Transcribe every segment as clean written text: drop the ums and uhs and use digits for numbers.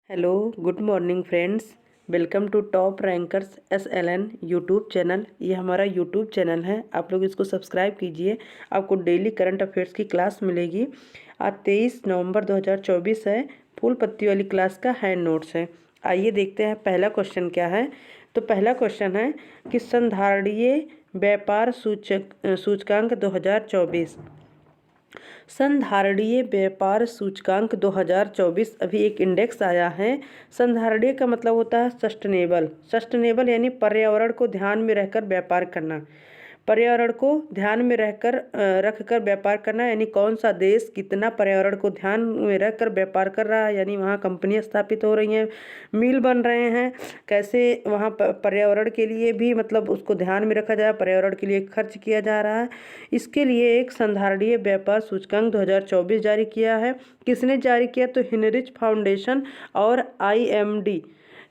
Hello good morning friends. Welcome to top rankers SLN YouTube channel. ये हमारा YouTube channel है, आप लोग इसको सब्सक्राइब कीजिए। आपको डेली करंट अफेयर्स की क्लास मिलेगी। आज 23 नवंबर 2024 है। फूल पत्ती वाली क्लास का हैंड नोट्स है। आइए देखते हैं पहला क्वेश्चन क्या है। तो पहला क्वेश्चन है कि संधारणीय व्यापार सूचकांक 2024। संधारणीय व्यापार सूचकांक 2024 अभी एक इंडेक्स आया है। संधारणीय का मतलब होता है सस्टेनेबल यानी पर्यावरण को ध्यान में रहकर व्यापार करना। पर्यावरण को ध्यान में रखकर व्यापार करना यानी कौन सा देश कितना पर्यावरण को ध्यान में रखकर व्यापार कर रहा है, यानी वहाँ कंपनियाँ स्थापित हो रही हैं, मिल बन रहे हैं, कैसे वहाँ पर्यावरण के लिए भी मतलब उसको ध्यान में रखा जाए, पर्यावरण के लिए खर्च किया जा रहा है। इसके लिए एक संधारणीय व्यापार सूचकांक 2024 जारी किया है। किसने जारी किया? तो हिनरिच फाउंडेशन और IMD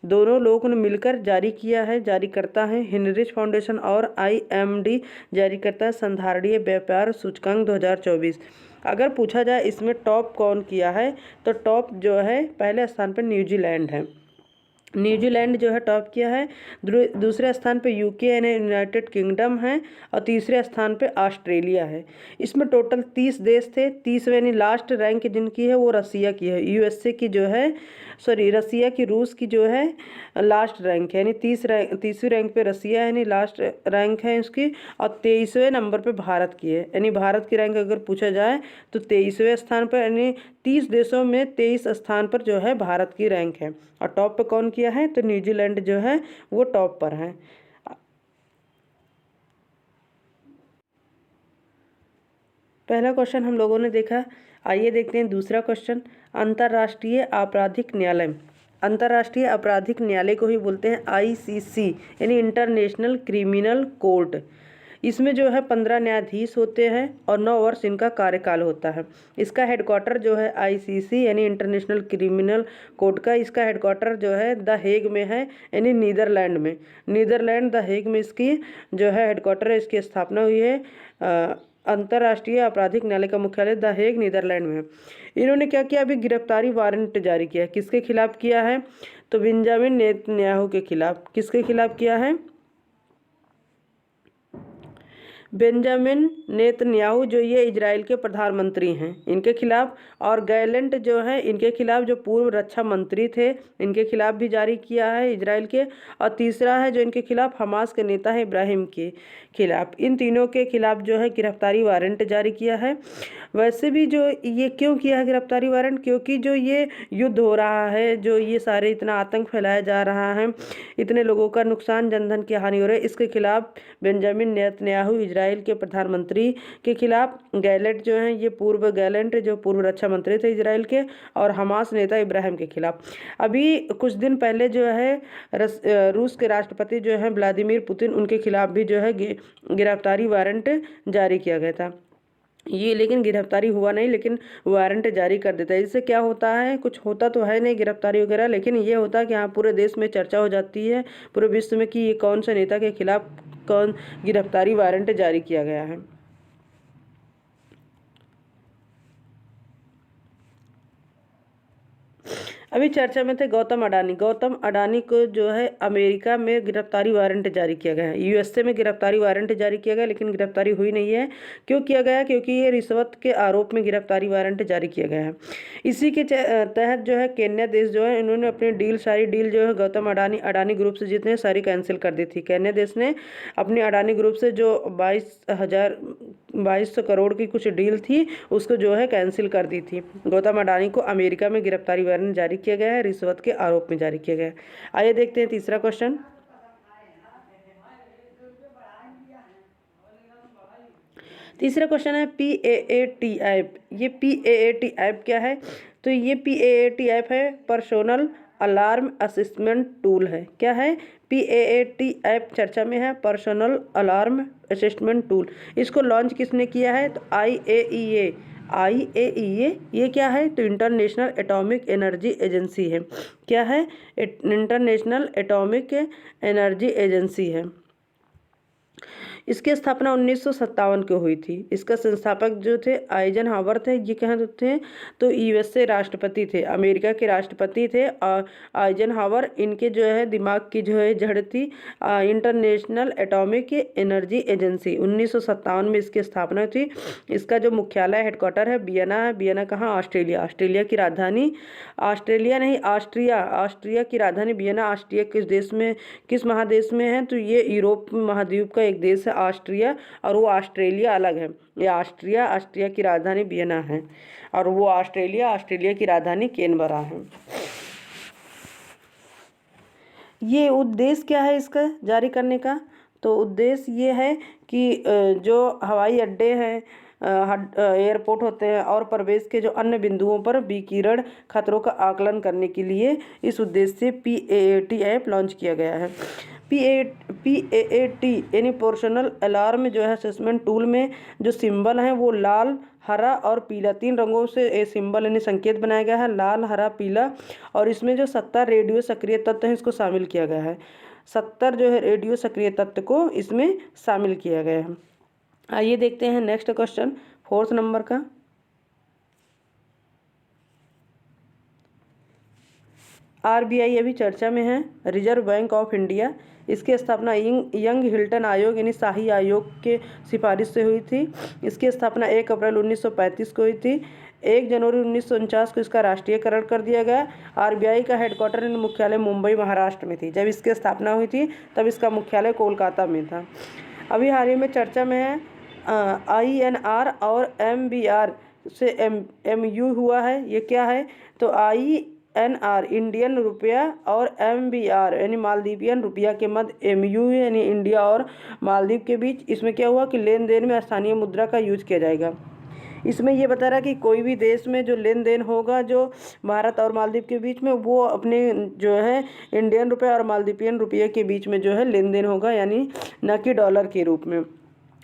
दोनों लोगों ने मिलकर जारी किया है, जारी करता है। हिनरिच फाउंडेशन और IMD जारी करता है संधारणीय व्यापार सूचकांक 2024। अगर पूछा जाए इसमें टॉप कौन किया है, तो टॉप जो है पहले स्थान पर न्यूजीलैंड है। न्यूजीलैंड जो है टॉप किया है। दूसरे स्थान पे UK यानी यूनाइटेड किंगडम है और तीसरे स्थान पे ऑस्ट्रेलिया है। इसमें टोटल 30 देश थे। 30 यानी लास्ट रैंक जिनकी है वो रसिया की है। USA की जो है रसिया की, रूस की जो है लास्ट रैंक है, यानी तीसरी रैंक पे रसिया है यानी लास्ट रैंक है उसकी, और 23वें नंबर पे भारत की है। यानी भारत की रैंक अगर पूछा जाए तो 23वें स्थान पर, यानी 30 देशों में 23 स्थान पर जो है भारत की रैंक है। और टॉप पे कौन किया है? तो न्यूजीलैंड जो है वो टॉप पर है। पहला क्वेश्चन हम लोगों ने देखा। आइए देखते हैं दूसरा क्वेश्चन। अंतर्राष्ट्रीय आपराधिक न्यायालय। अंतर्राष्ट्रीय आपराधिक न्यायालय को ही बोलते हैं ICC यानी इंटरनेशनल क्रिमिनल कोर्ट। इसमें जो है 15 न्यायाधीश होते हैं और 9 वर्ष इनका कार्यकाल होता है। इसका हेडक्वार्टर जो है ICC यानी इंटरनेशनल क्रिमिनल कोर्ट का, इसका हेडक्वार्टर जो है द हेग में है, यानी नीदरलैंड में। नीदरलैंड द हेग में इसकी जो है हेडक्वार्टर है, इसकी स्थापना हुई है। अंतर्राष्ट्रीय आपराधिक न्यायालय का मुख्यालय द हेग नीदरलैंड में है। इन्होंने क्या किया? अभी गिरफ्तारी वारंट जारी किया है। किसके खिलाफ किया है? तो बेंजामिन नेतन्याहू के खिलाफ। किसके खिलाफ किया है? बेंजामिन नेतन्याहू जो ये इजराइल के प्रधानमंत्री हैं, इनके खिलाफ। और गैलेंट जो है इनके खिलाफ, जो पूर्व रक्षा मंत्री थे, इनके खिलाफ भी जारी किया है इजराइल के। और तीसरा है जो इनके खिलाफ हमास के नेता है इब्राहिम के खिलाफ। इन तीनों के खिलाफ जो है गिरफ्तारी वारंट जारी किया है। वैसे भी जो ये क्यों किया है गिरफ्तारी वारंट? क्योंकि जो ये युद्ध हो रहा है, जो ये सारे इतना आतंक फैलाया जा रहा है, इतने लोगों का नुकसान, जनधन की हानि हो रही है, इसके खिलाफ बेंजामिन नेतन्याहू इजराइल के प्रधानमंत्री के खिलाफ, गैलेंट जो हैं ये पूर्व गैलेंट जो पूर्व रक्षा मंत्री थे इजराइल के, और हमास नेता इब्राहिम के खिलाफ। अभी कुछ दिन पहले जो है रूस के राष्ट्रपति जो हैं व्लादिमीर पुतिन, उनके खिलाफ भी जो है गिरफ्तारी वारंट जारी किया गया था। ये लेकिन गिरफ्तारी हुआ नहीं, लेकिन वारंट जारी कर देता है। इससे क्या होता है? कुछ होता तो है नहीं गिरफ्तारी वगैरह, लेकिन ये होता है कि हाँ पूरे देश में चर्चा हो जाती है, पूरे विश्व में, कि ये कौन से नेता के खिलाफ कौन गिरफ्तारी वारंट जारी किया गया है। अभी चर्चा में थे गौतम अडानी। गौतम अडानी को जो है अमेरिका में गिरफ्तारी वारंट जारी किया गया है। USA में गिरफ्तारी वारंट जारी किया गया, लेकिन गिरफ्तारी हुई नहीं है। क्यों किया गया? क्योंकि ये रिश्वत के आरोप में गिरफ्तारी वारंट जारी किया गया है। इसी के तहत जो है केन्या देश जो है, इन्होंने अपनी सारी डील जो है गौतम अडानी ग्रुप से जितने सारी कैंसिल कर दी थी। केन्या देश ने अपनी अडानी ग्रुप से जो 2200 करोड़ की कुछ डील थी, उसको जो है कैंसिल कर दी थी। गौतम अडानी को अमेरिका में गिरफ्तारी वारंट जारी किया गया है, रिश्वत के आरोप में जारी किया गया है। आइए देखते हैं तीसरा क्वेश्चन। तीसरा क्वेश्चन है PAAT ऐप। ये PAAT ऐप क्या है? तो ये PAAT ऐप है पर्सोनल अलार्म असिस्टेंट टूल है। क्या है? PAAT ऐप चर्चा में है, पर्सोनल अलार्म असिस्टेंट टूल। इसको लॉन्च किसने किया है? तो IAEA ये क्या है? तो इंटरनेशनल एटॉमिक एनर्जी एजेंसी है। क्या है? इंटरनेशनल एटॉमिक एनर्जी एजेंसी है। इसकी स्थापना 1957 को हुई थी। इसका संस्थापक जो थे आइजनहावर थे। ये कहाँ थे? तो यूएसए राष्ट्रपति थे, अमेरिका के राष्ट्रपति थे। आइजनहावर, इनके जो है दिमाग की जो है जड़ थी इंटरनेशनल एटॉमिक एनर्जी एजेंसी। 1957 में इसकी स्थापना थी। इसका जो मुख्यालय हेडक्वार्टर है वियना है। वियना कहाँ? ऑस्ट्रेलिया। ऑस्ट्रेलिया की राजधानी, ऑस्ट्रेलिया नहीं ऑस्ट्रिया, ऑस्ट्रिया की राजधानी वियना। ऑस्ट्रिया किस देश में, किस महादेश में है? तो ये यूरोप महाद्वीप का एक देश है ऑस्ट्रिया, और वो ऑस्ट्रेलिया अलग है। ये ऑस्ट्रिया, ऑस्ट्रिया की राजधानी वियना है, और वो ऑस्ट्रेलिया, ऑस्ट्रेलिया की राजधानी कैनबरा है। ये उद्देश्य क्या है इसका जारी करने का? तो उद्देश्य ये है कि जो हवाई अड्डे हैं, एयरपोर्ट होते हैं और प्रवेश के जो अन्य बिंदुओं पर विकिरण खतरों का आकलन करने के लिए इस उद्देश्य से PAAT ऐप लॉन्च किया गया है। PAAT यानी पर्सनल अलार्म जो है असेसमेंट टूल में जो सिंबल हैं वो लाल, हरा और पीला, 3 रंगों से ये सिंबल यानी संकेत बनाया गया है, लाल, हरा, पीला। और इसमें जो 70 रेडियो सक्रिय तत्व हैं इसको शामिल किया गया है। 70 जो है रेडियो सक्रिय तत्व को इसमें शामिल किया गया है। आइए देखते हैं नेक्स्ट क्वेश्चन 4th नंबर का। RBI अभी चर्चा में है, रिजर्व बैंक ऑफ इंडिया। इसकी स्थापना यंग हिल्टन आयोग यानी शाही आयोग के सिफारिश से हुई थी। इसकी स्थापना 1 अप्रैल 1935 को हुई थी। 1 जनवरी 1949 को इसका राष्ट्रीयकरण कर दिया गया। RBI का हेडक्वार्टर यानी मुख्यालय मुंबई महाराष्ट्र में थी। जब इसकी स्थापना हुई थी तब इसका मुख्यालय कोलकाता में था। अभी हाल ही में चर्चा में है INR और MBR से MU हुआ है। ये क्या है? तो INR इंडियन रुपया और MBR यानी मालदीवियन रुपया के मध्य MU यानी इंडिया और मालदीव के बीच इसमें क्या हुआ कि लेन देन में स्थानीय मुद्रा का यूज किया जाएगा। इसमें ये बता रहा है कि कोई भी देश में जो लेन देन होगा जो भारत और मालदीव के बीच में, वो अपने जो है इंडियन रुपये और मालदीवियन रुपये के बीच में जो है लेन देन होगा, यानी न कि डॉलर के रूप में।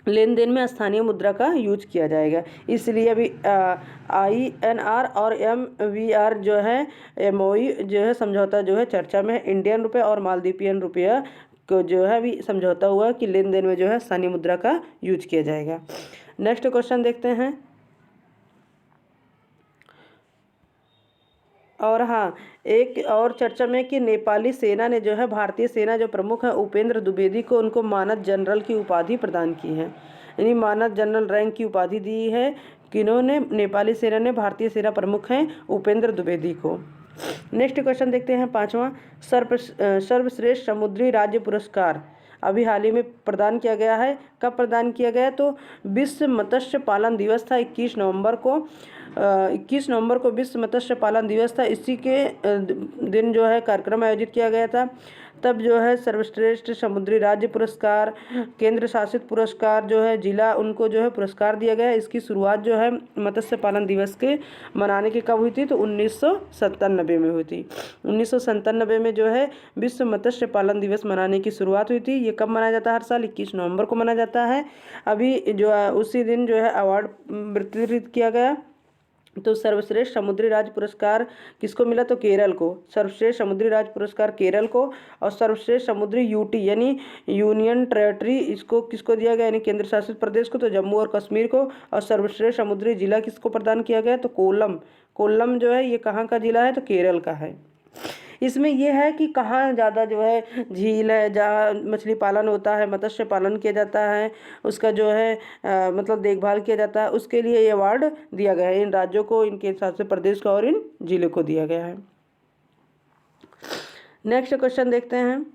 लेन देन में स्थानीय मुद्रा का यूज किया जाएगा। इसलिए अभी INR और MBR जो है MOU जो है समझौता जो है चर्चा में है। इंडियन रुपये और मालदीवियन रुपया को जो है अभी समझौता हुआ कि लेन देन में जो है स्थानीय मुद्रा का यूज किया जाएगा। नेक्स्ट क्वेश्चन देखते हैं। और हाँ, एक और चर्चा में कि नेपाली सेना ने जो है भारतीय सेना जो प्रमुख है उपेंद्र द्विवेदी को उनको मानद जनरल की उपाधि प्रदान की है, यानी मानद जनरल रैंक की उपाधि दी है। किन्होंने? नेपाली सेना ने भारतीय सेना प्रमुख हैं उपेंद्र द्विवेदी को। नेक्स्ट क्वेश्चन देखते हैं 5वां। सर्वश्रेष्ठ समुद्री राज्य पुरस्कार अभी हाल ही में प्रदान किया गया है। कब प्रदान किया गया? तो विश्व मत्स्य पालन दिवस था 21 नवंबर को। 21 नवंबर को विश्व मत्स्य पालन दिवस था। इसी के दिन जो है कार्यक्रम आयोजित किया गया था। तब जो है सर्वश्रेष्ठ समुद्री राज्य पुरस्कार, केंद्र शासित पुरस्कार जो है जिला, उनको जो है पुरस्कार दिया गया। इसकी शुरुआत जो है मत्स्य पालन दिवस के मनाने की कब हुई थी? तो 1997 में हुई थी। 1997 में जो है विश्व मत्स्य पालन दिवस मनाने की शुरुआत हुई थी। ये कब मनाया जाता है? हर साल 21 नवंबर को मनाया जाता है। अभी जो है उसी दिन जो है अवार्ड वितरित किया गया। तो सर्वश्रेष्ठ समुद्री राज्य पुरस्कार किसको मिला? तो केरल को। सर्वश्रेष्ठ समुद्री राज्य पुरस्कार केरल को। और सर्वश्रेष्ठ समुद्री UT यानी यूनियन टेरेटरी, इसको किसको दिया गया? यानी केंद्र शासित प्रदेश को, तो जम्मू और कश्मीर को। और सर्वश्रेष्ठ समुद्री जिला किसको प्रदान किया गया? तो कोल्लम। कोल्लम जो है ये कहाँ का जिला है? तो केरल का है। इसमें यह है कि कहाँ ज़्यादा जो है झील है जहाँ मछली पालन होता है, मत्स्य पालन किया जाता है, उसका जो है मतलब देखभाल किया जाता है, उसके लिए ये अवार्ड दिया गया है। इन राज्यों को, इनके शासित प्रदेश को और इन जिलों को दिया गया है। नेक्स्ट क्वेश्चन देखते हैं।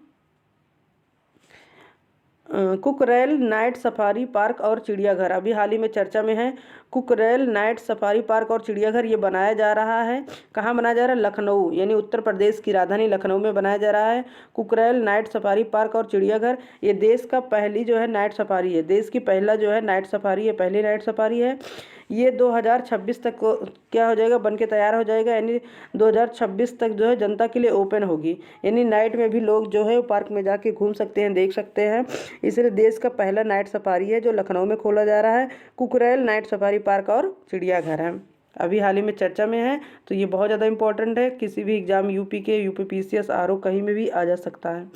कुकरेल नाइट सफारी पार्क और चिड़ियाघर अभी हाल ही में चर्चा में है। कुकरेल नाइट सफारी पार्क और चिड़ियाघर ये बनाया जा रहा है। कहाँ बनाया जा रहा है? लखनऊ, यानी उत्तर प्रदेश की राजधानी लखनऊ में बनाया जा रहा है कुकरेल नाइट सफारी पार्क और चिड़ियाघर। ये देश का पहली जो है नाइट सफारी है, देश की पहला जो है नाइट सफारी है, पहली नाइट सफारी है। ये 2026 तक को क्या हो जाएगा? बन के तैयार हो जाएगा, यानी 2026 तक जो है जनता के लिए ओपन होगी, यानी नाइट में भी लोग जो है पार्क में जाके घूम सकते हैं, देख सकते हैं। इसलिए देश का पहला नाइट सफारी है जो लखनऊ में खोला जा रहा है, कुकरेल नाइट सफारी पार्क और चिड़ियाघर है। अभी हाल ही में चर्चा में है, तो ये बहुत ज़्यादा इंपॉर्टेंट है। किसी भी एग्जाम यूपी के, UP PCS RO कहीं में भी आ जा सकता है।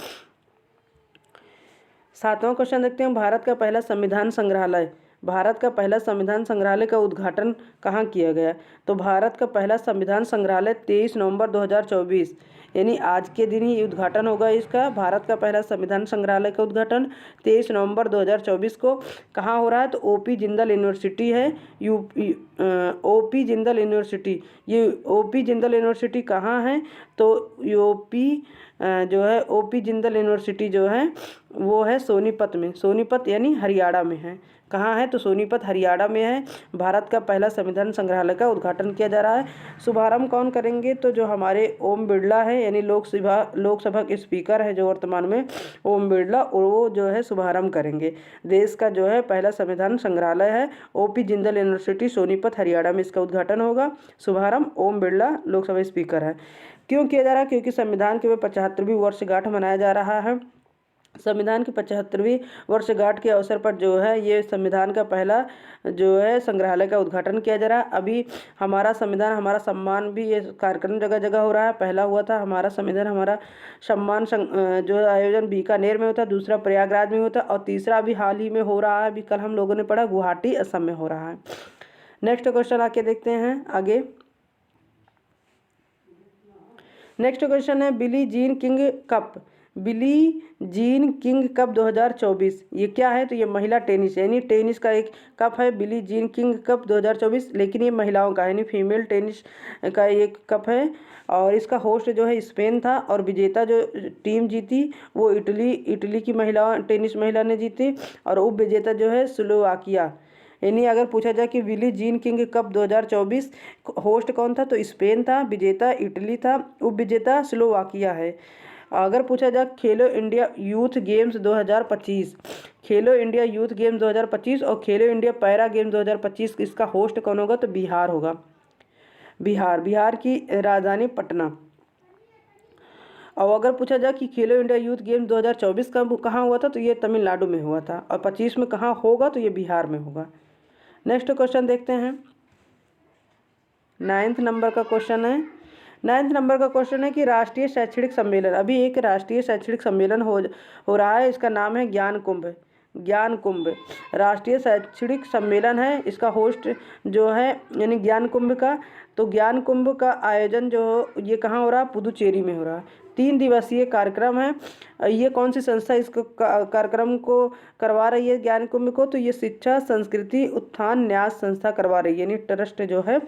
7वां क्वेश्चन देखते हैं, भारत का पहला संविधान संग्रहालय। भारत का पहला संविधान संग्रहालय का उद्घाटन कहाँ किया गया? तो भारत का पहला संविधान संग्रहालय 23 नवंबर 2024 यानी आज के दिन ही उद्घाटन होगा इसका। भारत का पहला संविधान संग्रहालय का उद्घाटन 23 नवंबर 2024 को कहाँ हो रहा है? तो ओपी जिंदल यूनिवर्सिटी है, ओपी जिंदल यूनिवर्सिटी। ये ओपी जिंदल यूनिवर्सिटी कहाँ है? तो यूपी जो है ओपी जिंदल यूनिवर्सिटी जो है वो है सोनीपत में। सोनीपत यानी हरियाणा में है। कहाँ है? तो सोनीपत हरियाणा में है। भारत का पहला संविधान संग्रहालय का उद्घाटन किया जा रहा है। शुभारंभ कौन करेंगे? तो जो हमारे ओम बिरला है यानी लोकसभा के स्पीकर है जो वर्तमान में ओम बिरला, वो जो है शुभारंभ करेंगे। देश का जो है पहला संविधान संग्रहालय है ओपी जिंदल यूनिवर्सिटी सोनीपत हरियाणा में, इसका उद्घाटन होगा। शुभारंभ ओम बिरला लोकसभा स्पीकर है। क्यों किया जा रहा है? क्योंकि संविधान की 75वीं वर्षगांठ मनाया जा रहा है। संविधान की 75वीं वर्षगांठ के अवसर पर जो है ये संविधान का पहला जो है संग्रहालय का उद्घाटन किया जा रहा है। अभी हमारा संविधान हमारा सम्मान भी ये कार्यक्रम जगह जगह हो रहा है। पहला हुआ था हमारा संविधान हमारा सम्मान जो आयोजन बीकानेर में होता है, दूसरा प्रयागराज में होता है और तीसरा अभी हाल ही में हो रहा है, अभी कल हम लोगों ने पढ़ा, गुवाहाटी असम में हो रहा है। नेक्स्ट क्वेश्चन आके देखते हैं आगे। नेक्स्ट क्वेश्चन है Billie Jean King cup. Billie Jean King cup 2024 ये क्या है? तो ये महिला टेनिस यानी टेनिस का एक कप है, बिली जीन किंग कप 2024, लेकिन ये महिलाओं का यानी फीमेल टेनिस का एक कप है। और इसका होस्ट जो है स्पेन था और विजेता जो टीम जीती वो इटली की टेनिस महिला ने जीती और उप विजेता जो है स्लोवाकिया। यानी अगर पूछा जाए कि Billie Jean King cup 2024 host कौन था? तो स्पेन था, विजेता इटली था, उप विजेता स्लोवाकिया है। अगर पूछा जाए खेलो इंडिया यूथ गेम्स 2025, खेलो इंडिया यूथ गेम्स 2025 और खेलो इंडिया पैरा गेम्स 2025 इसका होस्ट कौन होगा? तो बिहार होगा। बिहार की राजधानी पटना। और अगर पूछा जाए कि खेलो इंडिया यूथ गेम्स 2024 कहाँ हुआ था? तो ये तमिलनाडु में हुआ था और 25 में कहाँ होगा? तो ये बिहार में होगा। नेक्स्ट क्वेश्चन देखते हैं। 9th नंबर का क्वेश्चन है। 9th नंबर का क्वेश्चन है कि राष्ट्रीय शैक्षणिक सम्मेलन, अभी एक राष्ट्रीय शैक्षणिक सम्मेलन हो रहा है, इसका नाम है ज्ञान कुंभ। ज्ञान कुंभ राष्ट्रीय शैक्षणिक सम्मेलन है, इसका होस्ट जो है यानी ज्ञान कुंभ का। तो ज्ञान कुंभ का आयोजन जो ये कहाँ हो रहा है? पुदुचेरी में हो रहा है। 3 दिवसीय कार्यक्रम है। ये कौन सी संस्था इसको कार्यक्रम को करवा रही है ज्ञान कुंभ को? तो ये शिक्षा संस्कृति उत्थान न्यास संस्था करवा रही है, यानी ट्रस्ट जो है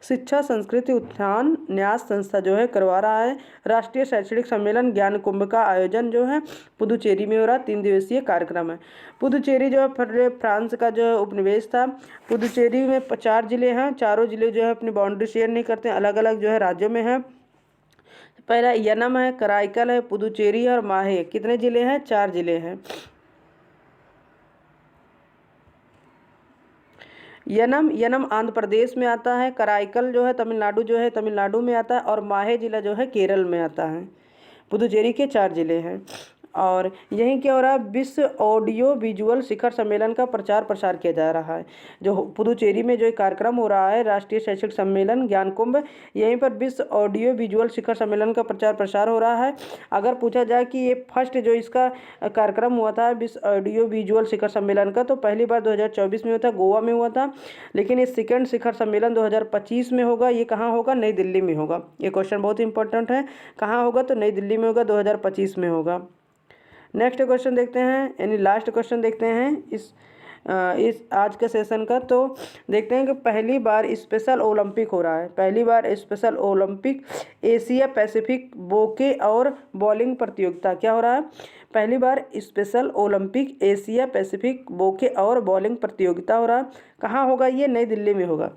शिक्षा संस्कृति उत्थान न्यास संस्था जो है करवा रहा है। राष्ट्रीय शैक्षणिक सम्मेलन ज्ञान कुंभ का आयोजन जो है पुदुचेरी में हो रहा है। 3 दिवसीय कार्यक्रम है। पुदुचेरी जो है फ्रांस का जो उपनिवेश था। पुदुचेरी में 4 जिले हैं, चारों जिले जो है अपनी बाउंड्री शेयर नहीं करते, अलग अलग जो है राज्यों में है। पहला यनम है, कराईकल है, पुदुचेरी और माहे। कितने जिले हैं? 4 जिले हैं। यनम आंध्र प्रदेश में आता है, कराईकल जो है तमिलनाडु में आता है और माहे जिला जो है केरल में आता है। पुदुचेरी के 4 जिले हैं। और यहीं क्या हो रहा है? विश्व ऑडियो विजुअल शिखर सम्मेलन का प्रचार प्रसार किया जा रहा है। जो पुदुचेरी में जो एक कार्यक्रम हो रहा है राष्ट्रीय शैक्षिक सम्मेलन ज्ञान कुंभ, यहीं पर विश्व ऑडियो विजुअल शिखर सम्मेलन का प्रचार प्रसार हो रहा है। अगर पूछा जाए कि ये फर्स्ट जो इसका कार्यक्रम हुआ था विश्व ऑडियो विजुअल शिखर सम्मेलन का, तो पहली बार 2024 में हुआ था, गोवा में हुआ था। लेकिन ये सेकेंड शिखर सम्मेलन 2025 में होगा। ये कहाँ होगा? नई दिल्ली में होगा। ये क्वेश्चन बहुत इंपॉर्टेंट है। कहाँ होगा? तो नई दिल्ली में होगा, 2025 में होगा। नेक्स्ट क्वेश्चन देखते हैं, यानी लास्ट क्वेश्चन देखते हैं इस आज के सेशन का। तो देखते हैं कि पहली बार स्पेशल ओलंपिक हो रहा है। पहली बार स्पेशल ओलंपिक एशिया पैसिफिक बोके और बॉलिंग प्रतियोगिता क्या हो रहा है? पहली बार स्पेशल ओलंपिक एशिया पैसिफिक बोके और बॉलिंग प्रतियोगिता हो रहा है। कहाँ होगा? ये नई दिल्ली में होगा।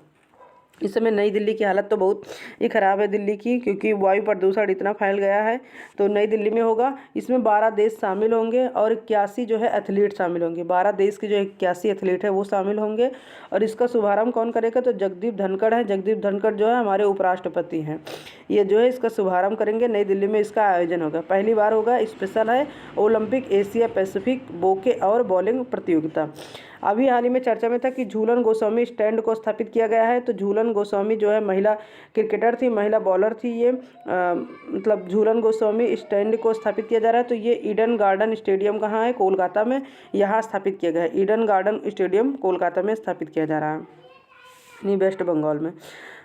इस समय नई दिल्ली की हालत तो बहुत ही ख़राब है दिल्ली की, क्योंकि वायु प्रदूषण इतना फैल गया है। तो नई दिल्ली में होगा। इसमें 12 देश शामिल होंगे और 81 जो है एथलीट शामिल होंगे। 12 देश के जो 81 एथलीट है वो शामिल होंगे। और इसका शुभारंभ कौन करेगा? तो जगदीप धनखड़ है। जगदीप धनखड़ जो है हमारे उपराष्ट्रपति हैं। ये जो है इसका शुभारंभ करेंगे। नई दिल्ली में इसका आयोजन होगा, पहली बार होगा। स्पेशल है ओलंपिक एशिया पैसिफिक बोके और बॉलिंग प्रतियोगिता। अभी हाल ही में चर्चा में था कि झूलन गोस्वामी स्टैंड को स्थापित किया गया है। तो झूलन गोस्वामी जो है महिला क्रिकेटर थी, महिला बॉलर थी ये। मतलब झूलन गोस्वामी स्टैंड को स्थापित किया जा रहा है। तो ये ईडन गार्डन स्टेडियम कहाँ है? कोलकाता में यहाँ स्थापित किया गया है। ईडन गार्डन स्टेडियम कोलकाता में स्थापित किया जा रहा है, नहीं वेस्ट बंगाल में।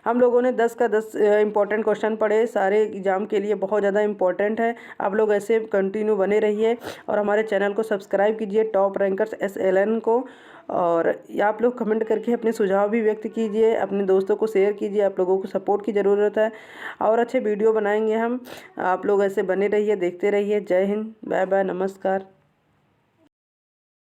हम लोगों ने 10 का 10 इंपॉर्टेंट क्वेश्चन पढ़े, सारे एग्जाम के लिए बहुत ज़्यादा इंपॉर्टेंट है। आप लोग ऐसे कंटिन्यू बने रहिए और हमारे चैनल को सब्सक्राइब कीजिए, टॉप रैंकर्स SLN को। और आप लोग कमेंट करके अपने सुझाव भी व्यक्त कीजिए, अपने दोस्तों को शेयर कीजिए। आप लोगों को सपोर्ट की ज़रूरत है और अच्छे वीडियो बनाएंगे हम। आप लोग ऐसे बने रहिए, देखते रहिए। जय हिंद, बाय बाय, नमस्कार।